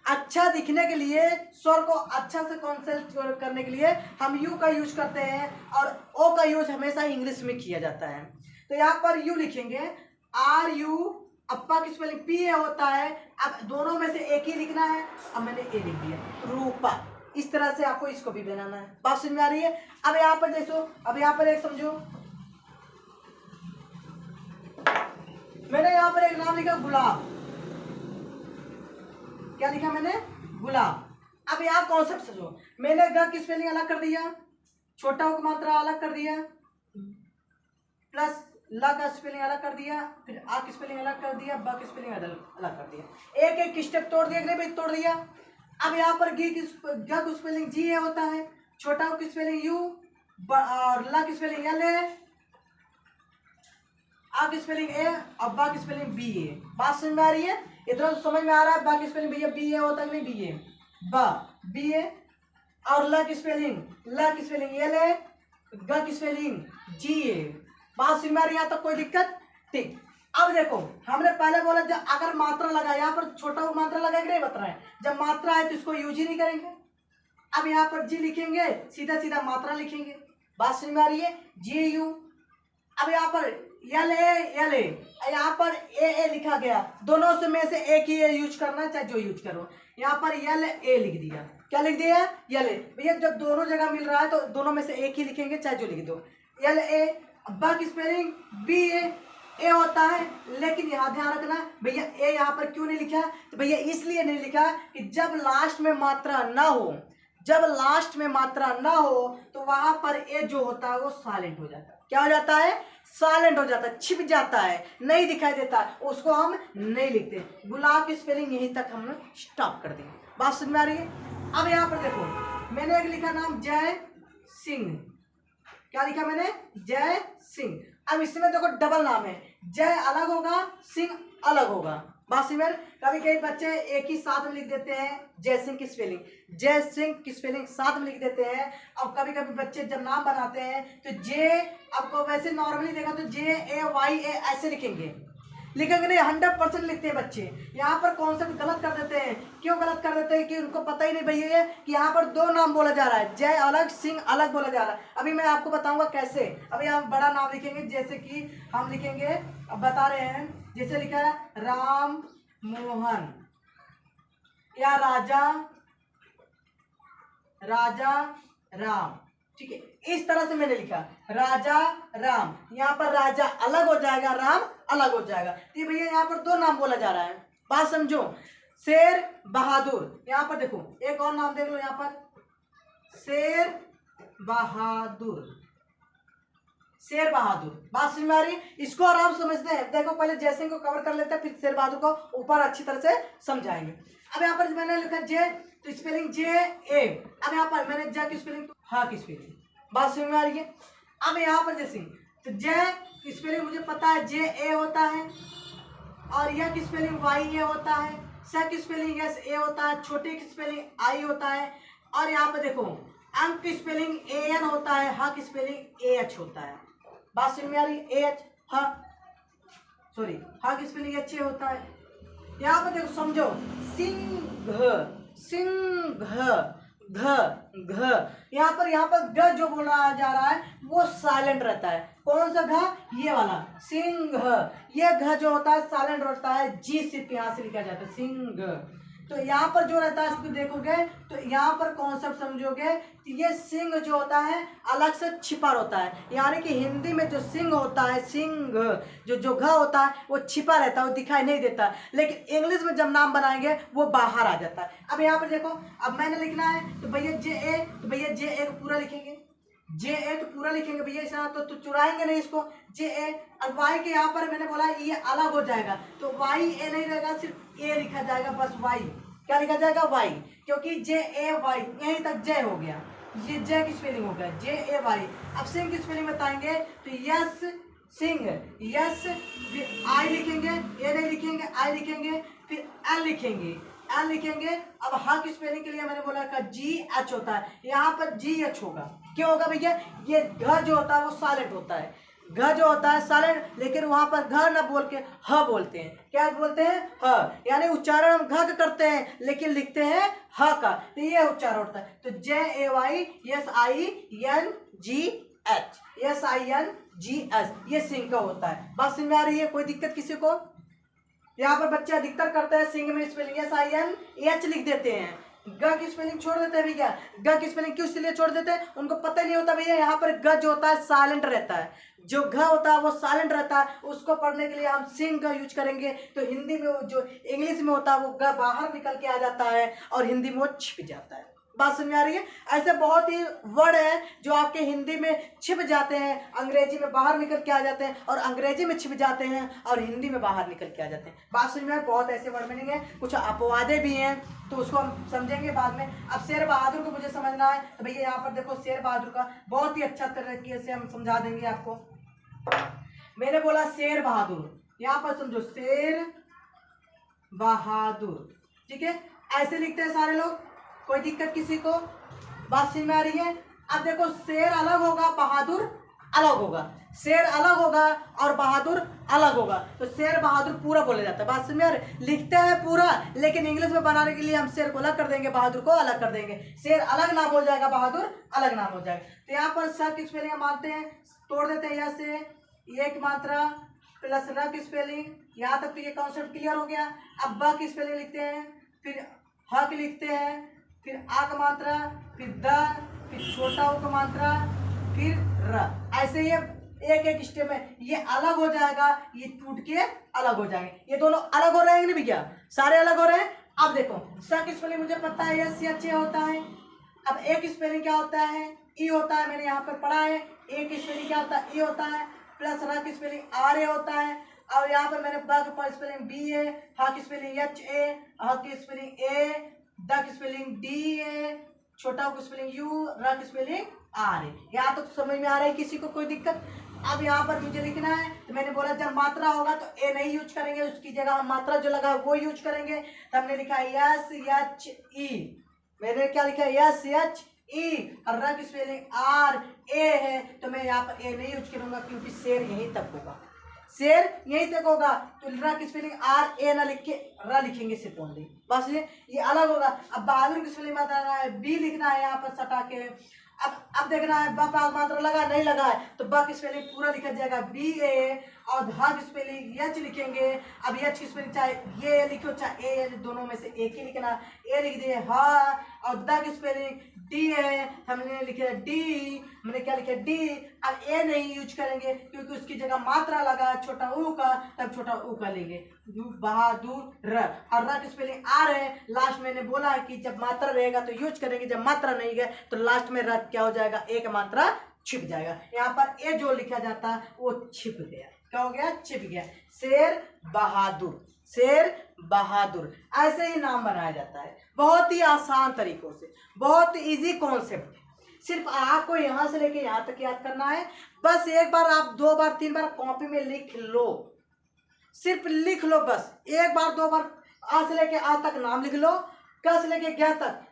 Speaker 1: अच्छा दिखने के लिए, स्वर को अच्छा से कॉन्सेंट्रेट करने के लिए हम यू का यूज करते हैं, और ओ का यूज हमेशा इंग्लिश में किया जाता है। तो यहाँ पर यू लिखेंगे, आर यू, अप्पा की स्पेलिंग पी ए होता है। अब दोनों में से एक ही लिखना है, अब मैंने ए लिख दिया, रूपा। इस तरह से आपको इसको भी बनाना है। बात समझ में आ रही है? अब यहाँ पर देखो, अब यहाँ पर एक समझो, मैंने यहाँ पर एक नाम लिखा गुलाब। क्या लिखा मैंने? गुलाब। अब यहाँ कॉन्सेप्ट समझो, मैंने ग की स्पेलिंग अलग कर दिया, छोटा उ की मात्रा अलग कर दिया, प्लस ल का स्पेलिंग अलग कर दिया, फिर आ की स्पेलिंग अलग कर दिया, ब की स्पेलिंग अलग कर दिया। एक एक स्टेप तोड़ दिया, नहीं तोड़ दिया। अब यहाँ पर ग की स्पेलिंग जी ए होता है, छोटा उ की स्पेलिंग यू, और ल की स्पेलिंग एल है, आ की स्पेलिंग ए और बा की स्पेलिंग बी ए। बात समझ में आ रही है? इतना तो समझ में आ रहा है। बा की स्पेलिंग भैया बी ए होता है नहीं, बी ए, बा बी ए, और ल की स्पेलिंग एल है, ग की स्पेलिंग जी ए। बात समझ में आ रही है? यहाँ तक कोई दिक्कत? ठीक। अब देखो, हमने पहले बोला जब अगर मात्रा लगा, यहाँ पर छोटा मात्रा लगा कि नहीं बता रहा है, जब मात्रा है तो इसको यूज ही नहीं करेंगे। अब यहाँ पर जी लिखेंगे, सीधा सीधा मात्रा लिखेंगे। बात समझ में आ रही है? जी यू। अब यहाँ पर एल ए, यहाँ पर ए लिखा गया, दोनों से में से एक ही यूज करना है, चाहे जो यूज करो। यहाँ पर एल ए लिख दिया। क्या लिख दिया? L A. भैया जब दोनों जगह मिल रहा है तो दोनों में से एक ही लिखेंगे, चाहे जो लिख दो। एल ए, बा की स्पेलिंग बी ए होता है, लेकिन यहाँ ध्यान रखना भैया ए यहाँ पर क्यों नहीं लिखा? तो भैया इसलिए नहीं लिखा कि जब लास्ट में मात्रा ना हो, जब लास्ट में मात्रा ना हो तो वहां पर ए जो होता है वो साइलेंट हो जाता है। क्या हो जाता है? साइलेंट हो जाता है, छिप जाता है, नहीं दिखाई देता, उसको हम नहीं लिखते। गुलाब की स्पेलिंग यहीं तक हम स्टॉप कर देंगे। बात समझ में आ रही है? अब यहाँ पर देखो, मैंने एक लिखा नाम जय सिंह। क्या लिखा मैंने? जय सिंह। अब इसमें देखो डबल नाम है, जय अलग होगा, सिंह अलग होगा। बात समझ में? कभी कभी बच्चे एक ही साथ में लिख देते हैं जय सिंह की स्पेलिंग, जय सिंह की स्पेलिंग साथ में लिख देते हैं। और कभी कभी बच्चे जब नाम बनाते हैं तो जे, आपको वैसे नॉर्मली देखा तो JAYA ऐसे लिखेंगे नहीं, 100% लिखते हैं बच्चे। यहाँ पर कॉन्सेप्ट गलत कर देते हैं। क्यों गलत कर देते हैं? कि उनको पता ही नहीं भैया कि यहाँ पर दो नाम बोला जा रहा है, जय अलग सिंह अलग बोला जा रहा है। अभी मैं आपको बताऊंगा कैसे। अभी हम बड़ा नाम लिखेंगे, जैसे कि हम लिखेंगे, अब बता रहे हैं, जैसे लिखा है राम मोहन या राजा राम, ठीक है, इस तरह से मैंने लिखा राजा राम। यहाँ पर राजा अलग हो जाएगा, राम अलग हो जाएगा। तो भैया यहाँ पर दो नाम बोला जा रहा है, बात समझो। शेर बहादुर, यहाँ पर देखो एक और नाम देख लो, यहाँ पर शेर बहादुर, शेर बहादुर। बात समझ में आ रही है? इसको आराम समझते हैं। देखो पहले जयसिंह को कवर कर लेते हैं, फिर शेर बहादुर को ऊपर अच्छी तरह से समझाएंगे। अब यहाँ पर मैंने लिखा जय, तो स्पेलिंग JA। अब यहाँ पर मैंने जय की स्पेलिंग, हाँ की स्पेलिंग, बात समझ में आ रही है? अब यहाँ पर जैसे तो जय की स्पेलिंग मुझे पता है JA होता है, और यह की स्पेलिंग YA होता है, स की स्पेलिंग SA होता है, छोटे की स्पेलिंग I होता है, और यहाँ पर देखो अंक की स्पेलिंग AN होता है, हा की स्पेलिंग AH होता है। बात समझ में आ रही है? AH, हा, सॉरी, हा की स्पेलिंग HA होता है। यहाँ पर देखो समझो, सिंह, सिंह, घ, यहाँ पर ग जो बोला जा रहा है वो साइलेंट रहता है। कौन सा घ? ये वाला सिंह। ये घ जो होता है साइलेंट रहता है, जी सिर्फ यहाँ से लिखा जाता है सिंह। तो यहाँ पर जो रहता है इसको देखोगे तो यहाँ पर कॉन्सेप्ट समझोगे कि ये सिंह जो होता है अलग से छिपा होता है। यानी कि हिंदी में जो सिंह होता है, सिंह जो घ होता है वो छिपा रहता है, वो दिखाई नहीं देता। लेकिन इंग्लिश में जब नाम बनाएंगे वो बाहर आ जाता है। अब यहाँ पर देखो, अब मैंने लिखना है तो भैया JA, तो भैया JA को पूरा लिखेंगे, JA तो पूरा लिखेंगे भैया, इस तो चुराएंगे नहीं इसको, JA। और Y के यहाँ पर मैंने बोला ये अलग हो जाएगा, तो YA नहीं रहेगा, सिर्फ A लिखा जाएगा, बस Y। क्या लिखा जाएगा? Y, क्योंकि JAY यहीं तक जय हो गया, ये जय की स्पेलिंग हो गया JAY। अब सिंह की स्पेलिंग बताएंगे तो यस सिंह, यस I लिखेंगे, A नहीं लिखेंगे, I लिखेंगे, फिर L लिखेंगे, L लिखेंगे। अब हा की स्पेलिंग के लिए मैंने बोला था GH होता है, यहाँ पर GH होगा। क्यों होगा भैया? ये घ जो होता है वो साइलेंट होता है, घ जो होता है साइलेंट, लेकिन वहां पर घ ना बोल के ह बोलते हैं। क्या बोलते हैं? ह, यानी उच्चारण हम घ का करते हैं लेकिन लिखते हैं ह का, तो ये उच्चारण होता है। तो JAYSINGH, ये सिंह का होता है। बात समझ में आ रही है? कोई दिक्कत किसी को? यहाँ पर बच्चे अधिकतर करते हैं सिंह में स्पेलिंग SINH लिख देते हैं, ग की स्पेलिंग छोड़ देते हैं भैया। ग की स्पेलिंग क्यों इसलिए छोड़ देते हैं? उनको पता ही नहीं होता भैया यहाँ पर ग जो होता है साइलेंट रहता है, जो घ होता है वो साइलेंट रहता है। उसको पढ़ने के लिए हम सिंह का यूज करेंगे, तो हिंदी में वो जो इंग्लिश में होता है वो ग बाहर निकल के आ जाता है और हिंदी में वो छिप जाता है। बात समझ में आ रही है? ऐसे बहुत ही वर्ड है जो आपके हिंदी में छिप जाते हैं, अंग्रेजी में बाहर निकल के आ जाते हैं, और अंग्रेजी में छिप जाते हैं और हिंदी में बाहर निकल के आ जाते हैं। बात समझ में? बहुत ऐसे वर्ड मीनिंग है, कुछ अपवादे भी हैं, तो उसको हम समझेंगे बाद में। अब शेर बहादुर को मुझे समझना है, तो भैया यहाँ पर देखो शेर बहादुर का बहुत ही अच्छा तरीके से हम समझा देंगे आपको। मैंने बोला शेर बहादुर, यहाँ पर समझो शेर बहादुर, ठीक है, ऐसे लिखते हैं सारे लोग, कोई दिक्कत किसी को? बात समझ में आ रही है? अब देखो शेर अलग होगा, बहादुर अलग होगा, शेर अलग होगा और बहादुर अलग होगा, तो शेर बहादुर पूरा बोला जाता है। बात समझ में आ रही? लिखते हैं पूरा, लेकिन इंग्लिश में बनाने के लिए हम शेर को अलग कर देंगे, बहादुर को अलग कर देंगे। शेर अलग नाम हो जाएगा, बहादुर अलग नाम हो जाएगा। तो यहाँ पर स की स्पेलिंग मानते हैं, तोड़ देते हैं यहाँ से, एक मात्रा प्लस र की स्पेलिंग, यहाँ तक तो ये कॉन्सेप्ट क्लियर हो गया। अब ब की स्पेलिंग लिखते हैं, फिर ह की लिखते हैं, फिर आ का मात्रा, फिर द, फिर छोटा ओ का मात्रा, फिर र। ऐसे ये एक एक स्टेप में ये अलग हो जाएगा, ये टूट के अलग हो जाएंगे, ये दोनों अलग हो रहे हैं नहीं भैया? सारे अलग हो रहे हैं। अब देखो स की स्पेलिंग मुझे पता है SCH होता है। अब ए की स्पेलिंग क्या होता है? ई होता है, मैंने यहाँ पर पढ़ा है। ए की स्पेलिंग क्या होता है? ई होता है। प्लस र की स्पेलिंग आर ए होता है। और यहाँ पर मैंने ब की स्पेलिंग बी ए, ह की स्पेलिंग एच ए, ह की spelling A, the key spelling D A, छोटा की स्पेलिंग यू, र की स्पेलिंग आर ए। यहाँ तक तो समझ में आ रहा है किसी को कोई दिक्कत? अब यहाँ पर मुझे लिखना है तो मैंने बोला जब मात्रा होगा तो ए नहीं यूज करेंगे, उसकी जगह हम मात्रा जो लगा है वो यूज करेंगे। तो हमने लिखा एस एच ई, मैंने क्या लिखा एस एच ई, और र की स्पेलिंग आर ए है तो मैं यहाँ पर ए नहीं यूज करूंगा क्योंकि शेर यहीं तक होगा, शेर यहीं तक होगा। तो र की स्पेलिंग आर ए ना लिख के र लिखेंगे सिर्फ ओनली, बस ये अलग होगा। अब बहादुर की स्पेलिंग बताना है, बी लिखना है यहाँ पर सटा के। अब देखना है ब मात्रा लगा नहीं लगा है तो ब की स्पेलिंग पूरा लिखा जाएगा बी ए, और ध की स्पेलिंग एच लिखेंगे। अब एच की स्पेलिंग चाहे ये लिखो चाहे ए, दोनों में से एक ही लिखना, ए लिख दिए हाँ। और द की स्पेलिंग डी है, हमने लिखे डी, हमने क्या लिखा डी। अब ए नहीं यूज करेंगे क्योंकि उसकी जगह मात्रा लगा छोटा ऊ का, तब छोटा ऊ का लेंगे, बहादुर र। और र की स्पेलिंग आर है, लास्ट मैंने बोला है कि जब मात्रा रहेगा तो यूज करेंगे, जब मात्रा नहीं है तो लास्ट में र क्या हो जाएगा, एक मात्रा छिप जाएगा। यहाँ पर ए जो लिखा जाता है वो छिप गया, क्या हो गया, छिप गया। शेर बहादुर, शेर बहादुर, ऐसे ही नाम बनाया जाता है बहुत ही आसान तरीकों से, बहुत इजी कॉन्सेप्ट है। सिर्फ आपको यहाँ से लेके यहाँ तक याद करना है, बस एक बार आप 2 बार 3 बार कॉपी में लिख लो, सिर्फ लिख लो बस, एक बार 2 बार आ से लेके आ तक नाम लिख लो, क से लेके ज्ञ तक,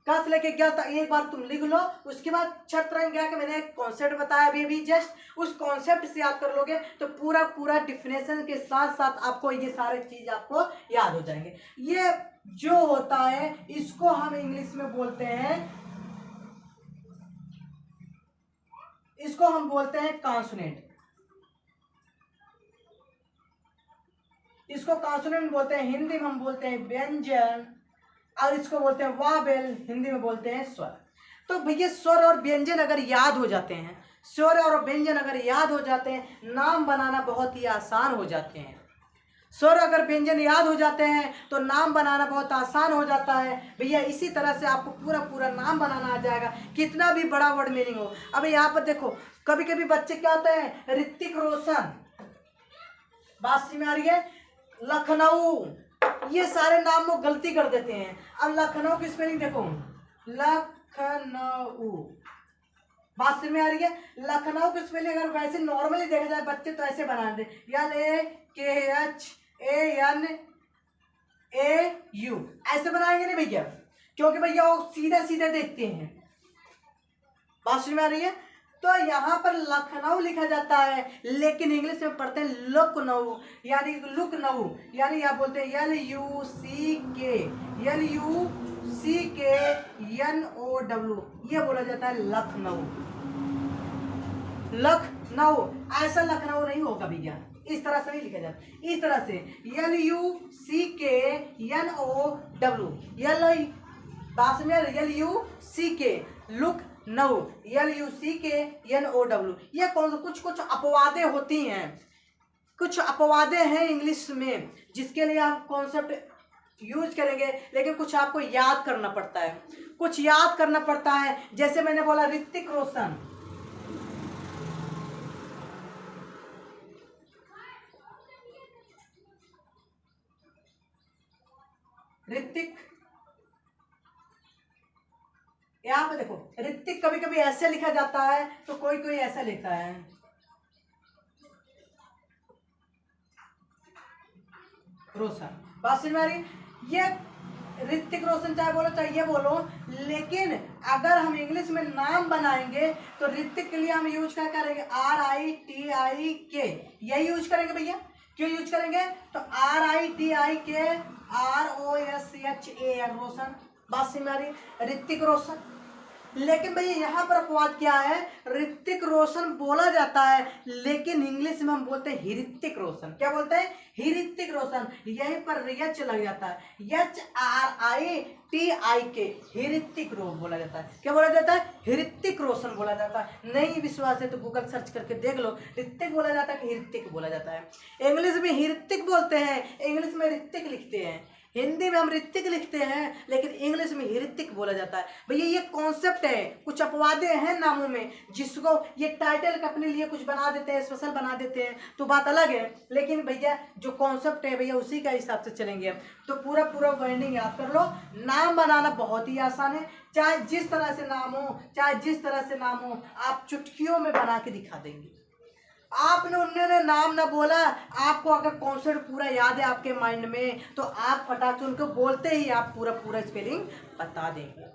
Speaker 1: क से लेके ज्ञ तक एक बार तुम लिख लो। उसके बाद छत्रंग ज्ञ के मैंने एक कॉन्सेप्ट बताया अभी जस्ट, उस कॉन्सेप्ट से याद कर लोगे तो पूरा पूरा डिफिनेशन के साथ साथ आपको ये सारे चीज आपको याद हो जाएंगे। ये जो होता है इसको हम इंग्लिश में बोलते हैं, इसको हम बोलते हैं कॉन्सोनेंट, इसको कॉन्सोनेंट बोलते हैं, हिंदी में हम बोलते हैं व्यंजन, और इसको बोलते हैं वावेल, हिंदी में बोलते हैं स्वर। तो भैया स्वर और व्यंजन अगर याद हो जाते हैं, स्वर और व्यंजन अगर याद हो जाते हैं, नाम बनाना बहुत ही आसान हो जाते हैं। स्वर अगर व्यंजन याद हो जाते हैं तो नाम बनाना बहुत आसान हो जाता है भैया। इसी तरह से आपको पूरा पूरा नाम बनाना आ जाएगा, कितना भी बड़ा वर्ड मीनिंग हो। अब यहाँ पर देखो कभी कभी बच्चे क्या होते हैं, ऋतिक रोशन, बात समझ में आ रही है, लखनऊ, ये सारे नाम वो गलती कर देते हैं। अब लखनऊ की स्पेलिंग देखो, लखनऊ, बात समझ में आ रही है। लखनऊ की स्पेलिंग अगर वैसे नॉर्मली देखा जाए बच्चे तो ऐसे बना दे, LAKHANAU, ऐसे बनाएंगे नहीं भैया, क्योंकि भैया वो सीधे सीधे देखते हैं, बात समझ में आ रही है। तो यहाँ पर लखनऊ लिखा जाता है, लेकिन इंग्लिश में पढ़ते हैं लखनऊ, यानी लखनऊ, यानी यहाँ बोलते हैं LUCKNOW, ये बोला जाता है लखनऊ, लखनऊ। ऐसा लखनऊ नहीं होगा भैया, इस तरह से नहीं लिखा जाता, इस तरह से LUCKNOW, लखनऊ, LUCKNOW। ये कौन सा कुछ कुछ अपवादें होती हैं, कुछ अपवादें हैं इंग्लिश में जिसके लिए आप कॉन्सेप्ट यूज करेंगे, लेकिन कुछ आपको याद करना पड़ता है, कुछ याद करना पड़ता है। जैसे मैंने बोला ऋतिक रोशन, ऋतिक, यहाँ पे देखो ऋतिक कभी कभी ऐसे लिखा जाता है तो कोई कोई ऐसा लिखता है, रोशन, बात समझ में आ रही। ये ऋतिक रोशन चाहे बोलो चाहे ये बोलो, लेकिन अगर हम इंग्लिश में नाम बनाएंगे तो ऋतिक के लिए हम यूज क्या करेंगे, RITIK, यही यूज करेंगे भैया। क्यों यूज करेंगे, तो RITIK ROSHAN, रोशन, बात समझ में आ रही, ऋतिक रोशन। लेकिन भैया यहाँ पर अपवाद क्या है, ऋतिक रोशन बोला जाता है लेकिन इंग्लिश में हम बोलते हैं ऋतिक रोशन, क्या बोलते हैं, ऋतिक रोशन, यहीं पर एच लग जाता है, HRITIK, ऋतिक रोशन बोला जाता है, क्या बोला जाता है, ऋतिक रोशन बोला जाता है। नहीं विश्वास है तो गूगल सर्च करके देख लो, ऋतिक बोला जाता है कि ऋतिक बोला जाता है। इंग्लिश में ऋतिक बोलते हैं, इंग्लिश में ऋतिक लिखते हैं, हिंदी में हम ऋतिक लिखते हैं लेकिन इंग्लिश में ऋतिक बोला जाता है। भैया ये कॉन्सेप्ट है, कुछ अपवादे हैं नामों में जिसको ये टाइटल का अपने लिए कुछ बना देते हैं, स्पेशल बना देते हैं, तो बात अलग है। लेकिन भैया जो कॉन्सेप्ट है भैया उसी का हिसाब से चलेंगे। तो पूरा पूरा वर्डिंग याद कर लो। नाम बनाना बहुत ही आसान है, चाहे जिस तरह से नाम हो, चाहे जिस तरह से नाम हो, आप चुटकियों में बना के दिखा देंगे। आपने उन्होंने नाम ना बोला, आपको अगर कॉन्सेप्ट पूरा याद है आपके माइंड में, तो आप फटाक से उनको बोलते ही आप पूरा पूरा स्पेलिंग बता देंगे।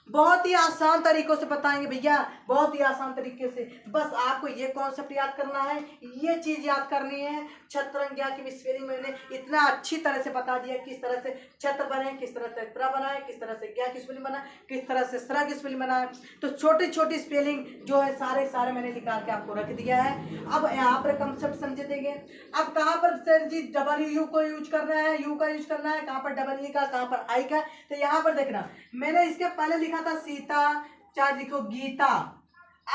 Speaker 1: बहुत ही आसान तरीकों से बताएंगे भैया, बहुत ही आसान तरीके से। बस आपको ये कॉन्सेप्ट याद करना है, ये चीज़ याद करनी है। छत्रंज्ञा की स्पेलिंग मैंने इतना अच्छी तरह से बता दिया, किस तरह से छत्र बने, किस तरह से त्रा बनाए, किस तरह से ज्ञा की स्पेलिंग बनाए, किस तरह से स्रा की स्पेलिंग बनाए। तो छोटी छोटी स्पेलिंग जो है सारे मैंने निकाल के आपको रख दिया है। अब यहाँ पर कॉन्सेप्ट समझे देंगे। अब कहाँ पर सर जी डबल यू को यूज करना है, यू का यूज करना है, कहाँ पर डबल ई का, कहाँ पर आई का। तो यहाँ पर देखना, मैंने इसके पहले लिखा था सीता, चाहे लिखो गीता।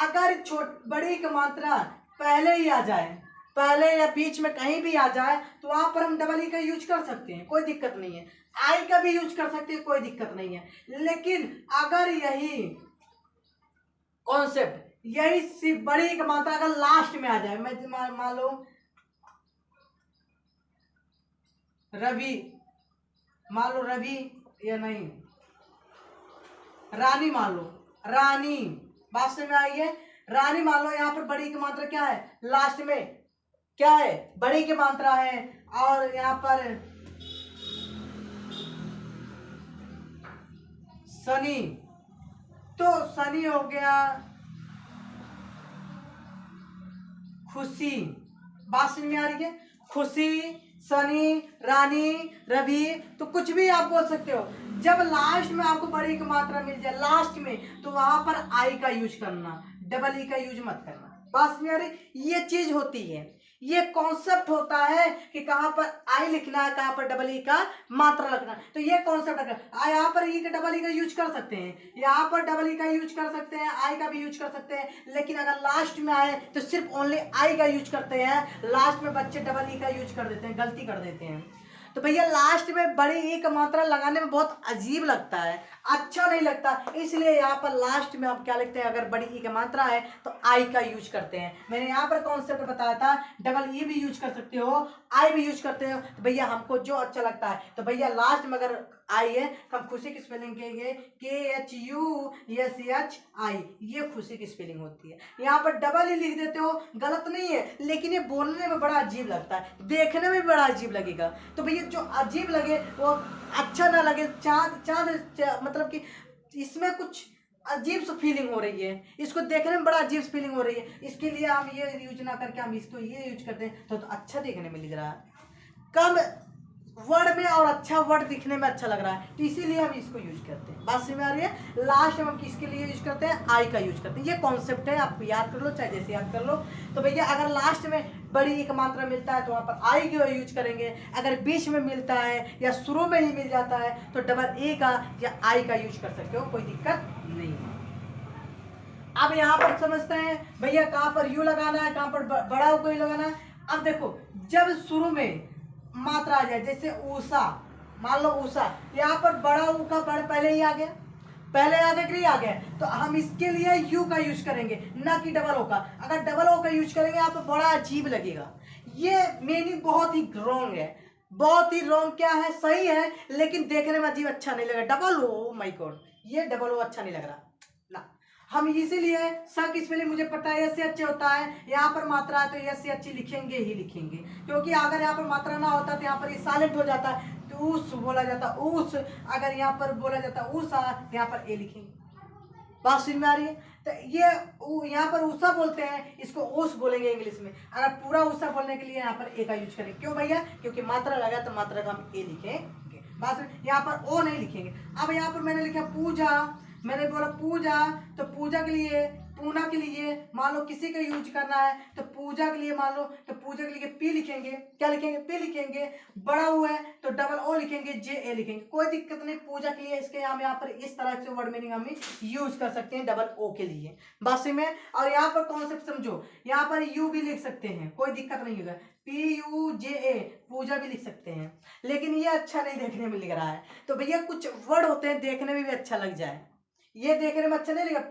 Speaker 1: अगर बड़ी की मात्रा पहले ही आ जाए, पहले या बीच में कहीं भी आ जाए, तो वहां पर हम डबल ई का यूज कर सकते हैं, कोई दिक्कत नहीं है। आई का भी यूज कर सकते हैं, कोई दिक्कत नहीं है। लेकिन अगर यही कॉन्सेप्ट, यही बड़ी की मात्रा अगर लास्ट में आ जाए, मैं मान लो रवि, मान लो रवि या नहीं रानी, मान लो रानी, बात समझ में आई है। रानी मान लो, यहाँ पर बड़ी की मात्रा क्या है, लास्ट में क्या है, बड़ी की मात्रा है। और यहाँ पर शनि, तो शनि हो गया खुशी, बात समझ में आ रही है। खुशी, शनि, रानी, रवि, तो कुछ भी आप बोल सकते हो। जब लास्ट में आपको बड़ी की मात्रा मिल जाए लास्ट में, तो वहां पर आई का यूज करना, डबल ई का यूज मत करना। बात में आ रही, ये चीज होती है, ये कॉन्सेप्ट होता है कि कहां पर आई लिखना है, कहां पर डबल ई का मात्रा लगना है। तो ये कॉन्सेप्ट है। यहाँ पर ई का डबल ई का यूज कर सकते हैं, यहाँ पर डबल ई का यूज कर सकते हैं, आई का भी यूज कर सकते हैं। लेकिन अगर लास्ट में आए तो सिर्फ ओनली आई का यूज करते हैं। लास्ट में बच्चे डबल ई का यूज कर देते हैं, गलती कर देते हैं। तो भैया लास्ट में बड़ी ई का मात्रा लगाने में बहुत अजीब लगता है, अच्छा नहीं लगता। इसलिए यहाँ पर लास्ट में आप क्या लिखते हैं, अगर बड़ी ई का मात्रा है तो आई का यूज करते हैं। मैंने यहाँ पर कॉन्सेप्ट बताया था, डबल ई भी यूज कर सकते हो, आई भी यूज करते हो। तो भैया हमको जो अच्छा लगता है, तो भैया लास्ट में अगर आई है तो हम खुशी की स्पेलिंग कहेंगे KHUSHI, ये खुशी की स्पेलिंग होती है। यहाँ पर डबल ई लिख देते हो, गलत नहीं है, लेकिन ये बोलने में बड़ा अजीब लगता है, देखने में भी बड़ा अजीब लगेगा। तो भैया जो अजीब लगे वो अच्छा ना लगे, चाँद मतलब कि इसमें कुछ अजीब सी फीलिंग हो रही है, इसको देखने में बड़ा अजीब फीलिंग हो रही है, इसके लिए हम ये यूज ना करके हम इसको ये यूज करते हैं, तो अच्छा देखने में लग रहा है, कम वर्ड में और अच्छा वर्ड दिखने में अच्छा लग रहा है, तो इसीलिए हम इसको यूज करते हैं। बात समझ में आ रही है। लास्ट में हम किसके लिए यूज करते हैं, आई का यूज करते हैं। ये कॉन्सेप्ट है, आप याद कर लो, चाहे जैसे याद कर लो। तो भैया अगर लास्ट में बड़ी एक मात्रा मिलता है तो वहाँ पर आई का यूज करेंगे, अगर बीच में मिलता है या शुरू में ही मिल जाता है तो डबल ए का या आई का यूज कर सकते हो, कोई दिक्कत नहीं है। अब यहाँ पर समझते हैं भैया कहाँ पर यू लगाना है, कहाँ पर बड़ा को यू लगाना है। अब देखो, जब शुरू में मात्रा आ जाए, जैसे ऊषा, मान लो ऊषा, यहाँ पर बड़ा ऊ का बड़ पहले ही आ गया, पहले आ गया कि नहीं आ गया, तो हम इसके लिए यू का यूज करेंगे, ना कि डबल ओ का। अगर डबल ओ का यूज करेंगे आप तो बड़ा अजीब लगेगा। ये मीनिंग बहुत ही रॉन्ग है, बहुत ही रॉन्ग। क्या है, सही है लेकिन देखने में अजीब अच्छा नहीं लगा। डबल ओ, माय गॉड, ये डबल ओ अच्छा नहीं लग रहा ना। हम इसीलिए स की स्पेलिंग मुझे पता है, ऐसे अच्छे होता है। यहाँ पर मात्रा है तो ऐसे अच्छी लिखेंगे ही लिखेंगे, क्योंकि अगर यहाँ पर मात्रा ना होता तो यहाँ पर ये साइलेंट हो जाता है, तो उस बोला जाता उस। अगर यहाँ पर बोला जाता उषा, तो यहाँ पर ए लिखेंगे। बात समझ में आ रही है। तो ये यहाँ पर उषा बोलते हैं, इसको ओस बोलेंगे इंग्लिश में। अगर पूरा उषा बोलने के लिए यहाँ पर ए का यूज करेंगे। क्यों भैया, क्योंकि मात्रा लगा तो मात्रा का हम ए लिखेंगे। बात यहाँ पर ओ नहीं लिखेंगे। अब यहाँ पर मैंने लिखा पूजा, मैंने बोला पूजा, तो पूजा के लिए पूना के लिए मान लो किसी का यूज करना है, तो पूजा के लिए मान लो, तो पूजा के लिए पी लिखेंगे, क्या लिखेंगे, पी लिखेंगे। बड़ा हुआ है तो डबल ओ लिखेंगे, जे ए लिखेंगे, कोई दिक्कत नहीं। पूजा के लिए इसके हम यहाँ पर इस तरह से वर्ड मीनिंग हम यूज कर सकते हैं डबल ओ के लिए भाषा में। और यहाँ पर कॉन्सेप्ट समझो, यहाँ पर यू भी लिख सकते हैं, कोई दिक्कत नहीं होगा। PUJA पूजा भी लिख सकते हैं, लेकिन ये अच्छा नहीं देखने में लग रहा है। तो भैया कुछ वर्ड होते हैं देखने में भी अच्छा लग जाए, ये देखने में अच्छा नहीं लगा।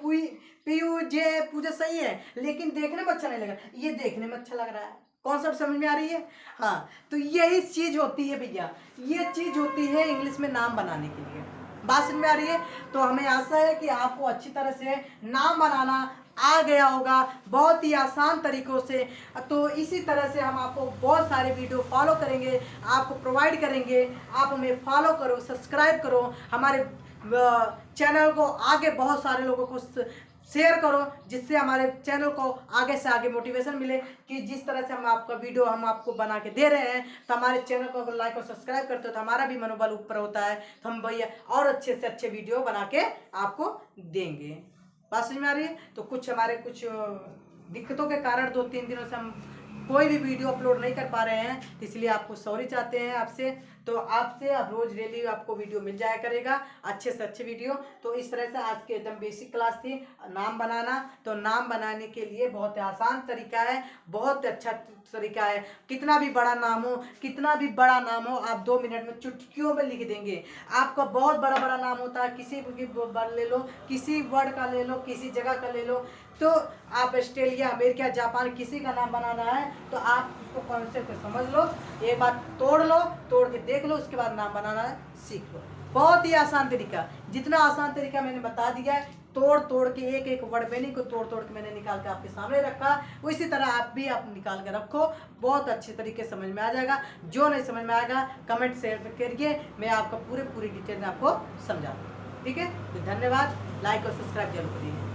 Speaker 1: PUJ पूजा सही है, लेकिन देखने में अच्छा नहीं लगा, ये देखने में अच्छा लग रहा है। कॉन्सेप्ट समझ में आ रही है? हाँ, तो यही चीज होती है भैया, ये चीज होती है इंग्लिश में नाम बनाने के लिए। बात समझ में आ रही है? तो हमें आशा है कि आपको अच्छी तरह से नाम बनाना आ गया होगा, बहुत ही आसान तरीकों से। तो इसी तरह से हम आपको बहुत सारे वीडियो फॉलो करेंगे, आपको प्रोवाइड करेंगे। आप हमें फॉलो करो, सब्सक्राइब करो, हमारे चैनल को आगे बहुत सारे लोगों को शेयर करो, जिससे हमारे चैनल को आगे से आगे मोटिवेशन मिले कि जिस तरह से हम आपका वीडियो हम आपको बना के दे रहे हैं, तो हमारे चैनल को अगर लाइक और सब्सक्राइब करते हो तो हमारा भी मनोबल ऊपर होता है, तो हम भैया और अच्छे से अच्छे वीडियो बना के आपको देंगे। बात समझ में आ रही है? तो कुछ हमारे कुछ दिक्कतों के कारण 2-3 दिनों से हम कोई भी वीडियो अपलोड नहीं कर पा रहे हैं, इसलिए आपको सॉरी चाहते हैं आपसे। तो आपसे अब रोज डेली आपको वीडियो मिल जाया करेगा, अच्छे से अच्छे वीडियो। तो इस तरह से आज के एकदम बेसिक क्लास थी नाम बनाना। तो नाम बनाने के लिए बहुत आसान तरीका है, बहुत अच्छा तरीका है। कितना भी बड़ा नाम हो, कितना भी बड़ा नाम हो, आप 2 मिनट में चुटकियों में लिख देंगे। आपका बहुत बड़ा बड़ा नाम होता है, किसी ले लो, किसी वर्ड का ले लो, किसी जगह का ले लो। तो आप ऑस्ट्रेलिया, अमेरिका, जापान किसी का नाम बनाना है तो आप उसको कॉन्सेप्ट समझ लो, एक बार तोड़ लो, तोड़ के देख लो, उसके बाद नाम बनाना सीख लो। बहुत ही आसान तरीका, जितना आसान तरीका मैंने बता दिया है, तोड़ के एक एक वर्ड मीनिंग को तोड़ के मैंने निकाल के आपके सामने रखा। उसी तरह आप भी आप निकाल के रखो, बहुत अच्छे तरीके से समझ में आ जाएगा। जो नहीं समझ में आएगा कमेंट शेयर करिए, मैं आपका पूरी डिटेल में आपको समझा दूँ। ठीक है? तो धन्यवाद, लाइक और सब्सक्राइब जरूर करिए।